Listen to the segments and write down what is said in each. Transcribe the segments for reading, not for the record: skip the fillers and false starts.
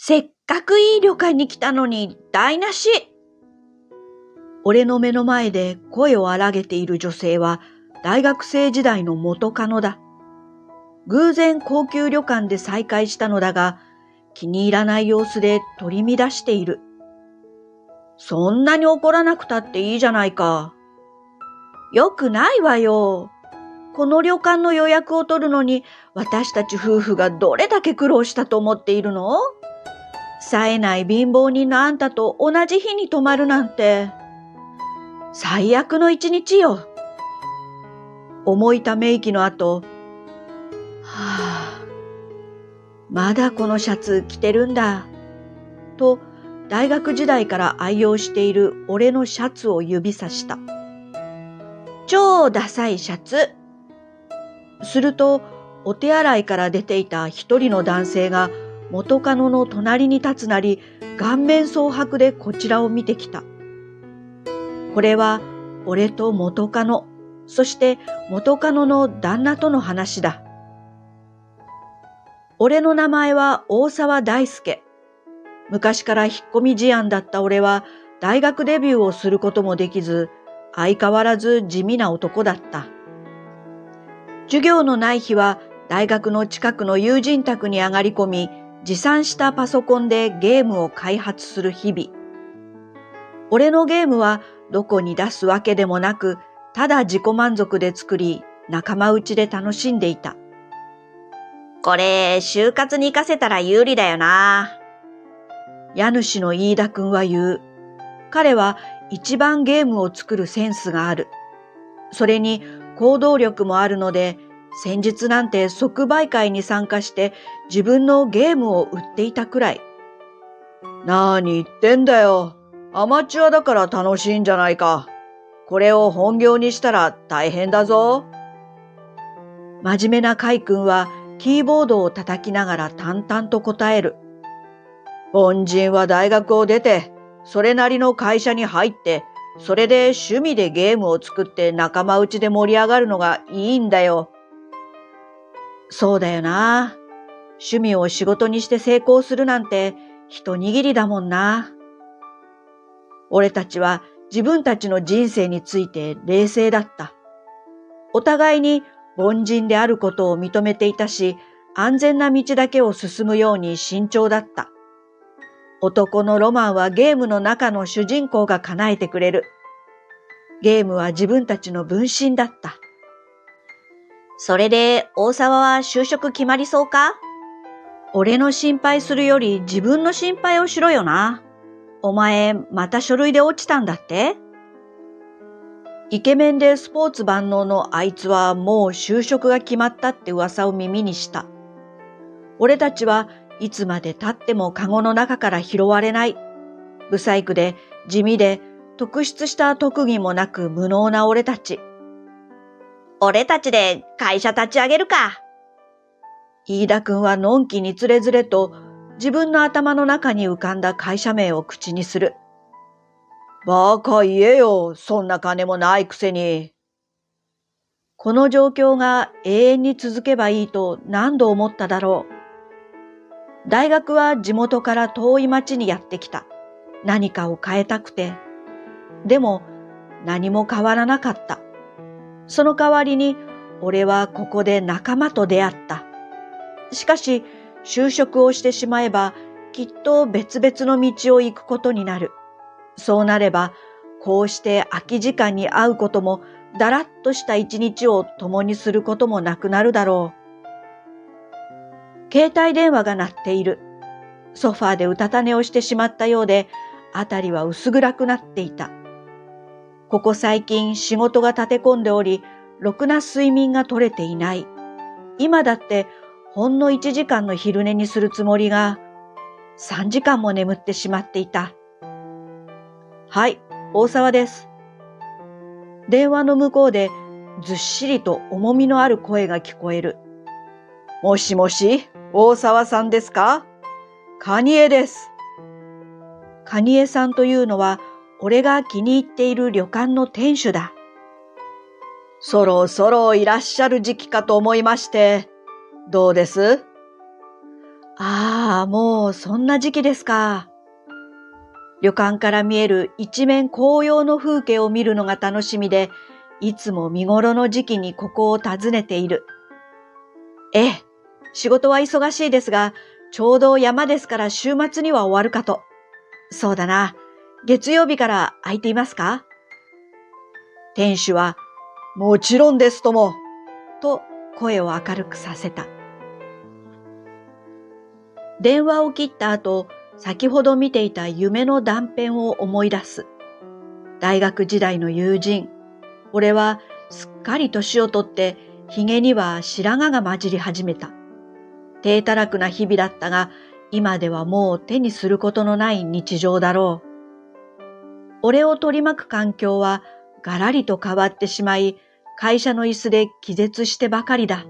せっかくいい旅館に来たのに台無し。俺の目の前で声を荒げている女性は大学生時代の元カノだ。偶然高級旅館で再会したのだが、気に入らない様子で取り乱している。そんなに怒らなくたっていいじゃないか。よくないわよ。この旅館の予約を取るのに私たち夫婦がどれだけ苦労したと思っているの？冴えない貧乏人のあんたと同じ日に泊まるなんて。最悪の一日よ。重いため息の後、まだこのシャツ着てるんだ。と、大学時代から愛用している俺のシャツを指さした。超ダサいシャツ。すると、お手洗いから出ていた一人の男性が元カノの隣に立つなり、顔面蒼白でこちらを見てきた。これは俺と元カノ、そして元カノの旦那との話だ。俺の名前は大沢大輔。昔から引っ込み思案だった俺は大学デビューをすることもできず、相変わらず地味な男だった。授業のない日は大学の近くの友人宅に上がり込み、持参したパソコンでゲームを開発する日々。俺のゲームはどこに出すわけでもなく、ただ自己満足で作り、仲間内で楽しんでいた。これ、就活に活かせたら有利だよな。家主の飯田くんは言う。彼は一番ゲームを作るセンスがある。それに行動力もあるので、先日なんて即売会に参加して自分のゲームを売っていたくらい。なに言ってんだよ。アマチュアだから楽しいんじゃないか。これを本業にしたら大変だぞ。真面目なカイ君はキーボードを叩きながら淡々と答える。凡人は大学を出て、それなりの会社に入って、それで趣味でゲームを作って仲間内で盛り上がるのがいいんだよ。そうだよな。趣味を仕事にして成功するなんて一握りだもんな。俺たちは自分たちの人生について冷静だった。お互いに凡人であることを認めていたし、安全な道だけを進むように慎重だった。男のロマンはゲームの中の主人公が叶えてくれる。ゲームは自分たちの分身だった。それで大沢は就職決まりそうか？俺の心配するより自分の心配をしろよな。お前また書類で落ちたんだって？イケメンでスポーツ万能のあいつはもう就職が決まったって噂を耳にした。俺たちはいつまで経ってもカゴの中から拾われない。不細工で地味で特筆した特技もなく無能な俺たち。俺たちで会社立ち上げるか。飯田くんはのんきにつれづれと自分の頭の中に浮かんだ会社名を口にする。バカ言えよ、そんな金もないくせに。この状況が永遠に続けばいいと何度思っただろう。大学は地元から遠い町にやってきた。何かを変えたくて。でも何も変わらなかった。その代わりに俺はここで仲間と出会った。しかし就職をしてしまえばきっと別々の道を行くことになる。そうなればこうして空き時間に会うこともだらっとした一日を共にすることもなくなるだろう。携帯電話が鳴っている。ソファーでうたた寝をしてしまったようで、あたりは薄暗くなっていた。ここ最近仕事が立て込んでおり、ろくな睡眠が取れていない。今だってほんの1時間の昼寝にするつもりが、3時間も眠ってしまっていた。はい、大沢です。電話の向こうでずっしりと重みのある声が聞こえる。もしもし、大沢さんですか？蟹江です。蟹江さんというのは、俺が気に入っている旅館の店主だ。そろそろいらっしゃる時期かと思いまして。どうです？ああ、もうそんな時期ですか。旅館から見える一面紅葉の風景を見るのが楽しみで、いつも見頃の時期にここを訪ねている。ええ、仕事は忙しいですが、ちょうど山ですから週末には終わるかと。そうだな。月曜日から空いていますか？店主は、もちろんですとも、と声を明るくさせた。電話を切った後、先ほど見ていた夢の断片を思い出す。大学時代の友人。俺はすっかり年をとって髭には白髪が混じり始めた。低たらくな日々だったが、今ではもう手にすることのない日常だろう。俺を取り巻く環境はガラリと変わってしまい、会社の椅子で気絶してばかりだ。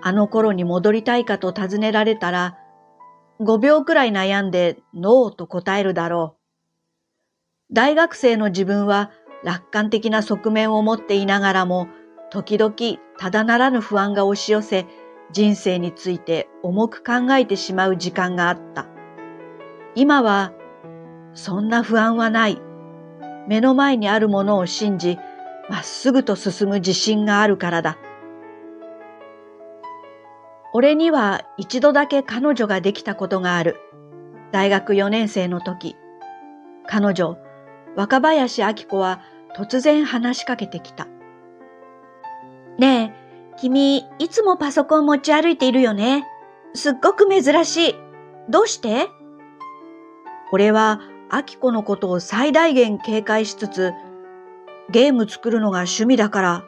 あの頃に戻りたいかと尋ねられたら、5秒くらい悩んでノーと答えるだろう。大学生の自分は楽観的な側面を持っていながらも、時々ただならぬ不安が押し寄せ、人生について重く考えてしまう時間があった。今は、そんな不安はない。目の前にあるものを信じ、まっすぐと進む自信があるからだ。俺には一度だけ彼女ができたことがある。大学4年生の時。彼女、若林明子は突然話しかけてきた。ねえ、君、いつもパソコン持ち歩いているよね。すっごく珍しい。どうして？俺は明子のことを最大限警戒しつつ、ゲーム作るのが趣味だから、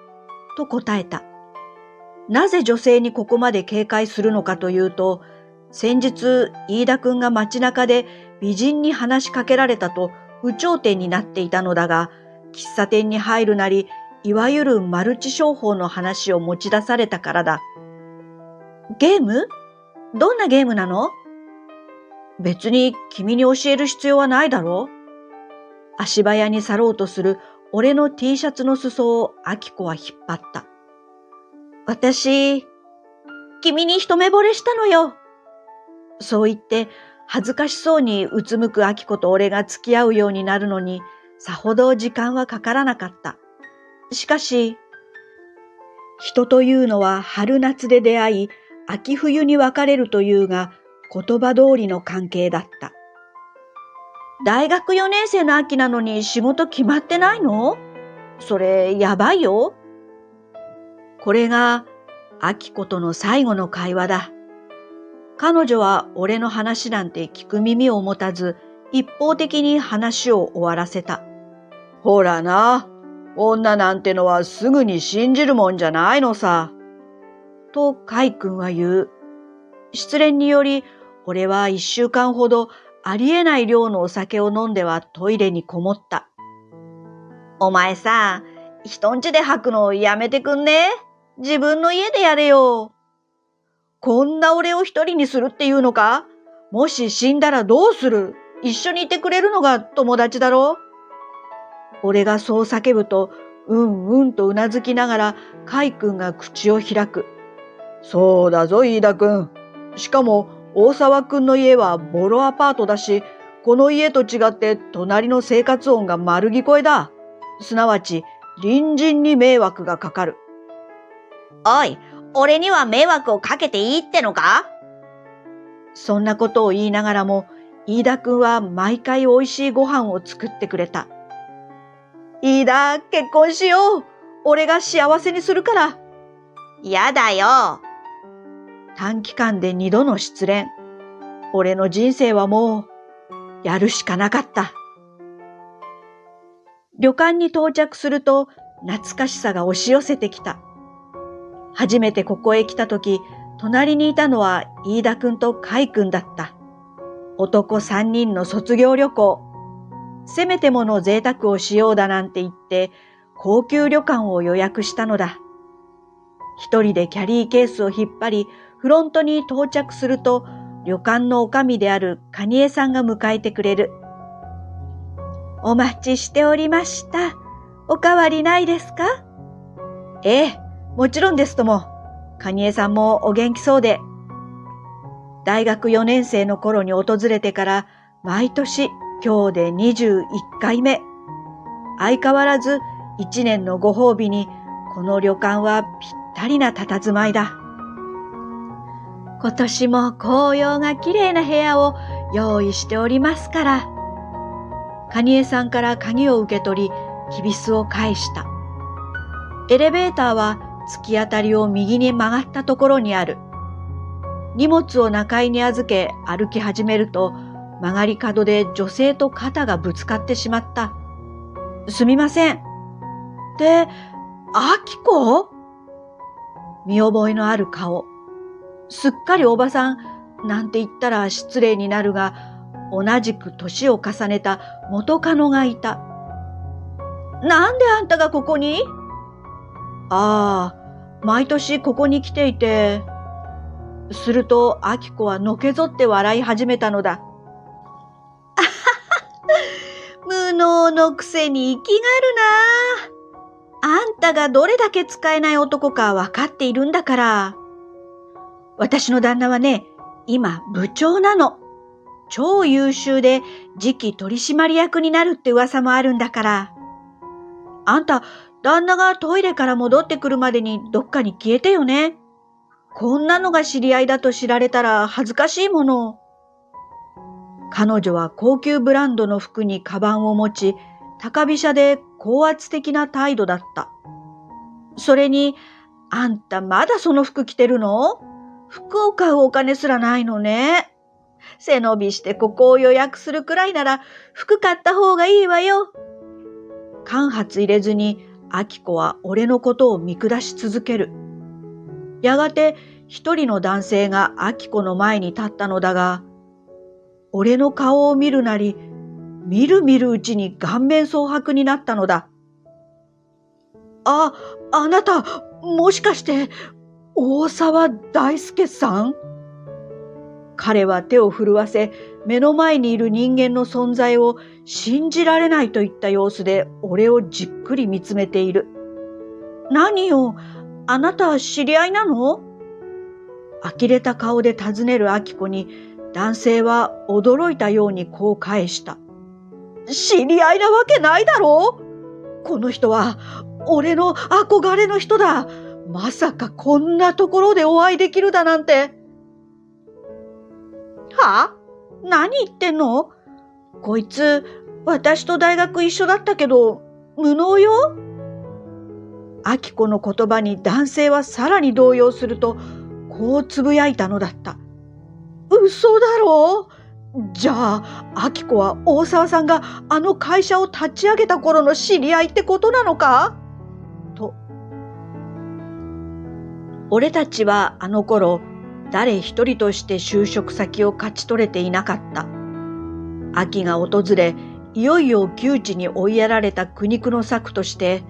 と答えた。なぜ女性にここまで警戒するのかというと、先日、飯田くんが街中で美人に話しかけられたと有頂天になっていたのだが、喫茶店に入るなり、いわゆるマルチ商法の話を持ち出されたからだ。ゲーム？どんなゲームなの？別に君に教える必要はないだろう？足早に去ろうとする俺の T シャツの裾を明子は引っ張った。私、君に一目惚れしたのよ。そう言って恥ずかしそうにうつむく明子と俺が付き合うようになるのにさほど時間はかからなかった。しかし、人というのは春夏で出会い、秋冬に別れるというが言葉通りの関係だった。大学4年生の秋なのに仕事決まってないの？それやばいよ。これが明子との最後の会話だ。彼女は俺の話なんて聞く耳を持たず、一方的に話を終わらせた。ほらな、女なんてのはすぐに信じるもんじゃないのさ。と海君は言う。失恋により、俺は1週間ほどありえない量のお酒を飲んではトイレにこもった。お前さ、人んちで吐くのやめてくんね？自分の家でやれよ。こんな俺を一人にするっていうのか？もし死んだらどうする？一緒にいてくれるのが友達だろ？俺がそう叫ぶと、うんうんとうなずきながら、海君が口を開く。そうだぞ、飯田君。しかも、大沢君の家はボロアパートだし、この家と違って隣の生活音が丸聞こえだ。すなわち、隣人に迷惑がかかる。おい、俺には迷惑をかけていいってのか？そんなことを言いながらも、飯田くんは毎回美味しいご飯を作ってくれた。飯田、結婚しよう。俺が幸せにするから。やだよ。短期間で2度の失恋。俺の人生はもう、やるしかなかった。旅館に到着すると、懐かしさが押し寄せてきた。初めてここへ来たとき、隣にいたのは飯田くんと海くんだった。男3人の卒業旅行。せめてもの贅沢をしようだなんて言って、高級旅館を予約したのだ。一人でキャリーケースを引っ張り、フロントに到着すると、旅館の女将である蟹江さんが迎えてくれる。お待ちしておりました。おかわりないですか？ええ、もちろんですとも。蟹江さんもお元気そうで。大学4年生の頃に訪れてから毎年今日で21回目。相変わらず1年のご褒美にこの旅館はぴったりな佇まいだ。今年も紅葉がきれいな部屋を用意しておりますから。蟹江さんから鍵を受け取り、きびすを返した。エレベーターは突き当たりを右に曲がったところにある。荷物を中井に預け歩き始めると、曲がり角で女性と肩がぶつかってしまった。すみません。で、あきこ？見覚えのある顔。すっかりおばさんなんて言ったら失礼になるが、同じく年を重ねた元カノがいた。なんであんたがここに？ああ、毎年ここに来ていて。すると、あきこはのけぞって笑い始めたのだ。無能のくせに生きがるなあ。あんたがどれだけ使えない男かわかっているんだから。私の旦那はね、今部長なの。超優秀で次期取締役になるって噂もあるんだから。あんた、旦那がトイレから戻ってくるまでにどっかに消えてよね。こんなのが知り合いだと知られたら恥ずかしいもの。彼女は高級ブランドの服にカバンを持ち、高飛車で高圧的な態度だった。それに、あんたまだその服着てるの？服を買うお金すらないのね。背伸びしてここを予約するくらいなら服買った方がいいわよ。間髪入れずに、あきこは俺のことを見下し続ける。やがて一人の男性があきこの前に立ったのだが、俺の顔を見るなり、みるみるうちに顔面蒼白になったのだ。あなた、もしかして、大沢大輔さん？彼は手を震わせ、目の前にいる人間の存在を信じられないといった様子で俺をじっくり見つめている。何よ、あなた知り合いなの？呆れた顔で尋ねるあきこに、男性は驚いたようにこう返した。知り合いなわけないだろう？この人は俺の憧れの人だ。まさかこんなところでお会いできるだなんて。は？何言ってんの？こいつ、私と大学一緒だったけど、無能よ？あきこの言葉に男性はさらに動揺すると、こうつぶやいたのだった。嘘だろう？じゃあ、あきこは大沢さんがあの会社を立ち上げた頃の知り合いってことなのか？と。俺たちはあの頃、誰一人として就職先を勝ち取れていなかった。秋が訪れ、いよいよ窮地に追いやられた苦肉の策として、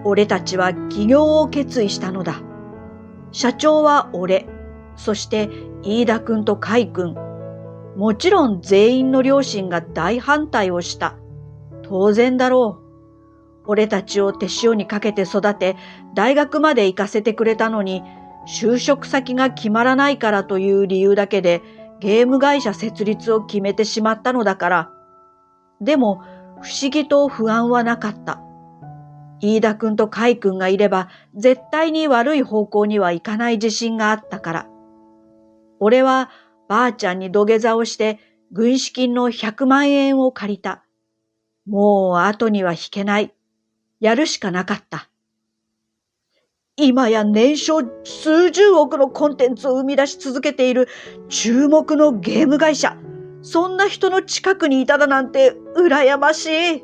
俺たちは起業を決意したのだ。社長は俺、そして飯田くんと甲斐くん。もちろん全員の両親が大反対をした。当然だろう。俺たちを手塩にかけて育て、大学まで行かせてくれたのに、就職先が決まらないからという理由だけでゲーム会社設立を決めてしまったのだから。でも不思議と不安はなかった。飯田くんと甲斐くんがいれば絶対に悪い方向にはいかない自信があったから。俺はばあちゃんに土下座をして軍資金の100万円を借りた。もう後には引けない。やるしかなかった。今や年商数十億のコンテンツを生み出し続けている注目のゲーム会社。そんな人の近くにいただなんて羨ましい。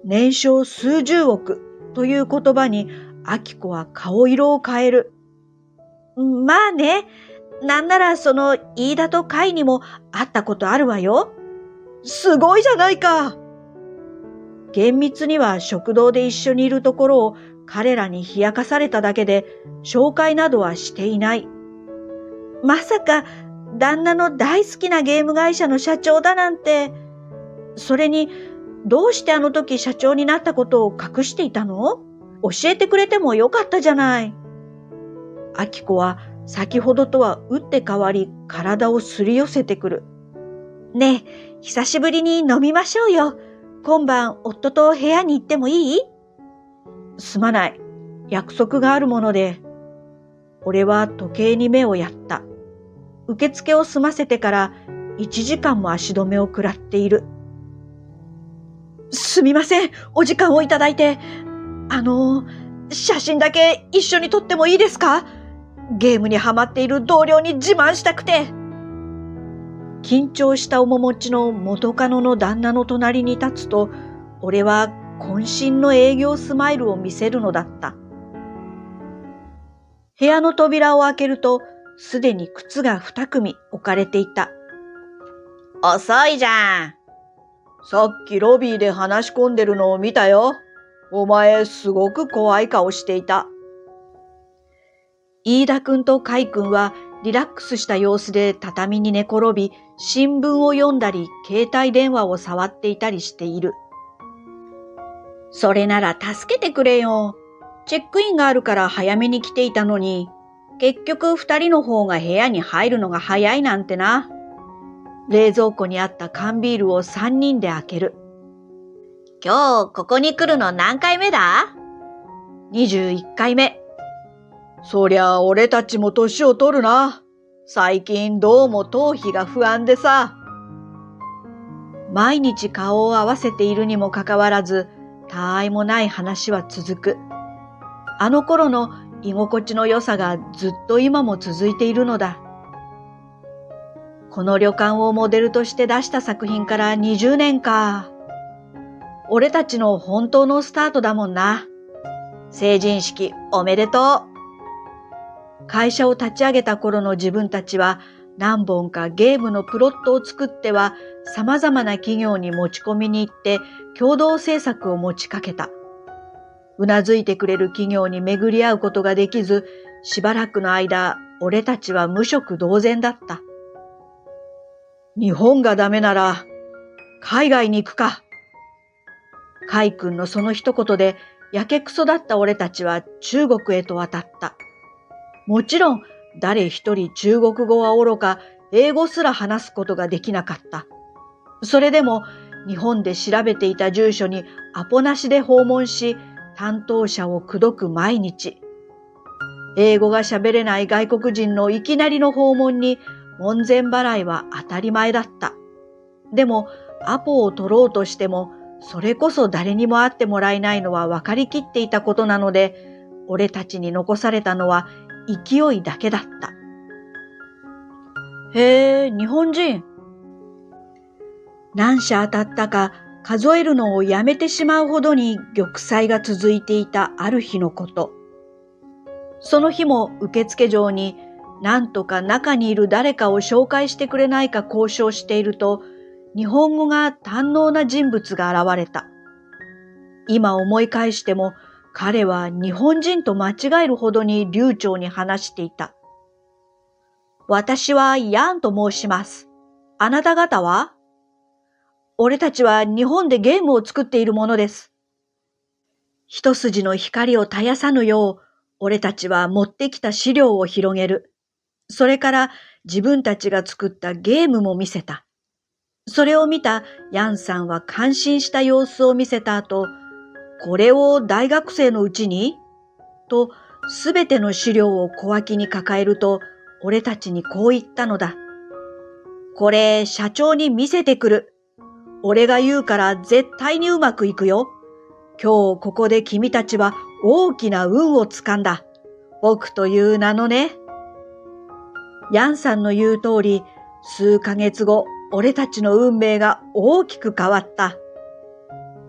年商数十億という言葉にあきこは顔色を変える。まあね、なんならその飯田と甲斐にも会ったことあるわよ。すごいじゃないか。厳密には食堂で一緒にいるところを彼らに冷やかされただけで紹介などはしていない。まさか旦那の大好きなゲーム会社の社長だなんて。それにどうしてあの時社長になったことを隠していたの？教えてくれてもよかったじゃない。あきこは先ほどとは打って変わり体をすり寄せてくる。ねえ、久しぶりに飲みましょうよ。今晩夫と部屋に行ってもいい？すまない。約束があるもので。俺は時計に目をやった。受付を済ませてから1時間も足止めを食らっている。すみません、お時間をいただいて。写真だけ一緒に撮ってもいいですか？ゲームにハマっている同僚に自慢したくて。緊張した面持ちの元カノの旦那の隣に立つと、俺は渾身の営業スマイルを見せるのだった。部屋の扉を開けると、すでに靴が2組置かれていた。遅いじゃん。さっきロビーで話し込んでるのを見たよ。お前すごく怖い顔していた。飯田くんと海くんはリラックスした様子で畳に寝転び、新聞を読んだり、携帯電話を触っていたりしている。それなら助けてくれよ。チェックインがあるから早めに来ていたのに、結局2人の方が部屋に入るのが早いなんてな。冷蔵庫にあった缶ビールを3人で開ける。今日ここに来るの何回目だ？ 21 回目。そりゃ俺たちも年を取るな。最近どうも頭皮が不安でさ。毎日顔を合わせているにもかかわらず、他愛もない話は続く。あの頃の居心地の良さがずっと今も続いているのだ。この旅館をモデルとして出した作品から20年か。俺たちの本当のスタートだもんな。成人式おめでとう。会社を立ち上げた頃の自分たちは何本かゲームのプロットを作っては様々な企業に持ち込みに行って共同制作を持ちかけた。うなずいてくれる企業に巡り合うことができず、しばらくの間、俺たちは無色同然だった。日本がダメなら、海外に行くか。海君のその一言で、やけくそだった俺たちは中国へと渡った。もちろん、誰一人中国語はおろか、英語すら話すことができなかった。それでも、日本で調べていた住所にアポなしで訪問し、担当者を口説く毎日。英語が喋れない外国人のいきなりの訪問に門前払いは当たり前だった。でもアポを取ろうとしてもそれこそ誰にも会ってもらえないのは分かりきっていたことなので、俺たちに残されたのは勢いだけだった。へえ、日本人。何社当たったか数えるのをやめてしまうほどに玉砕が続いていたある日のこと。その日も受付嬢に何とか中にいる誰かを紹介してくれないか交渉していると、日本語が堪能な人物が現れた。今思い返しても彼は日本人と間違えるほどに流暢に話していた。私はヤンと申します。あなた方は？俺たちは日本でゲームを作っているものです。一筋の光を絶やさぬよう、俺たちは持ってきた資料を広げる。それから自分たちが作ったゲームも見せた。それを見たヤンさんは感心した様子を見せた後、これを大学生のうちにとすべての資料を小脇に抱えると、俺たちにこう言ったのだ。これ社長に見せてくる。俺が言うから絶対にうまくいくよ。今日ここで君たちは大きな運をつかんだ。僕という名のね。ヤンさんの言う通り、数ヶ月後、俺たちの運命が大きく変わった。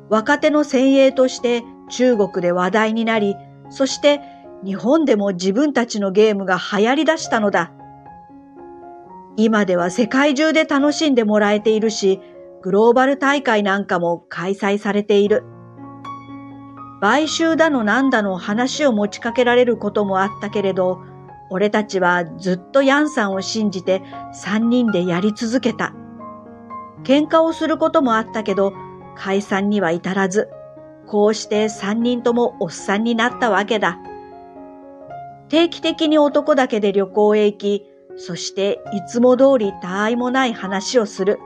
若手の先鋭として中国で話題になり、そして日本でも自分たちのゲームが流行り出したのだ。今では世界中で楽しんでもらえているし、グローバル大会なんかも開催されている。買収だのなんだの話を持ちかけられることもあったけれど、俺たちはずっとヤンさんを信じて3人でやり続けた。喧嘩をすることもあったけど、解散には至らず、こうして3人ともおっさんになったわけだ。定期的に男だけで旅行へ行き、そしていつも通り他愛もない話をする。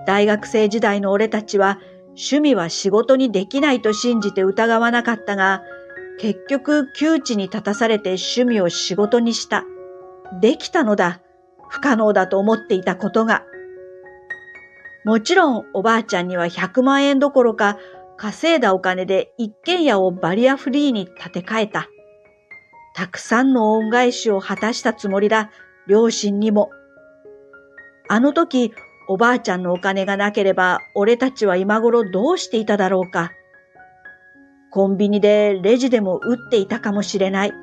大学生時代の俺たちは趣味は仕事にできないと信じて疑わなかったが、結局窮地に立たされて趣味を仕事にした。できたのだ。不可能だと思っていたことが。もちろんおばあちゃんには100万円どころか稼いだお金で一軒家をバリアフリーに建て替えた。たくさんの恩返しを果たしたつもりだ、両親にも。あの時、おばあちゃんのお金がなければ俺たちは今頃どうしていただろうか。コンビニでレジでも打っていたかもしれない。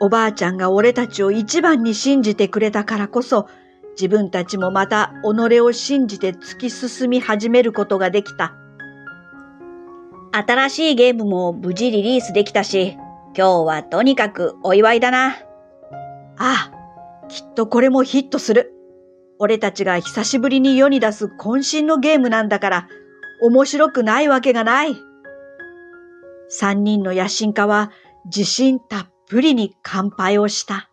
おばあちゃんが俺たちを一番に信じてくれたからこそ、自分たちもまた己を信じて突き進み始めることができた。新しいゲームも無事リリースできたし、今日はとにかくお祝いだな。ああ、きっとこれもヒットする。俺たちが久しぶりに世に出す渾身のゲームなんだから、面白くないわけがない。3人の野心家は自信たっぷりに乾杯をした。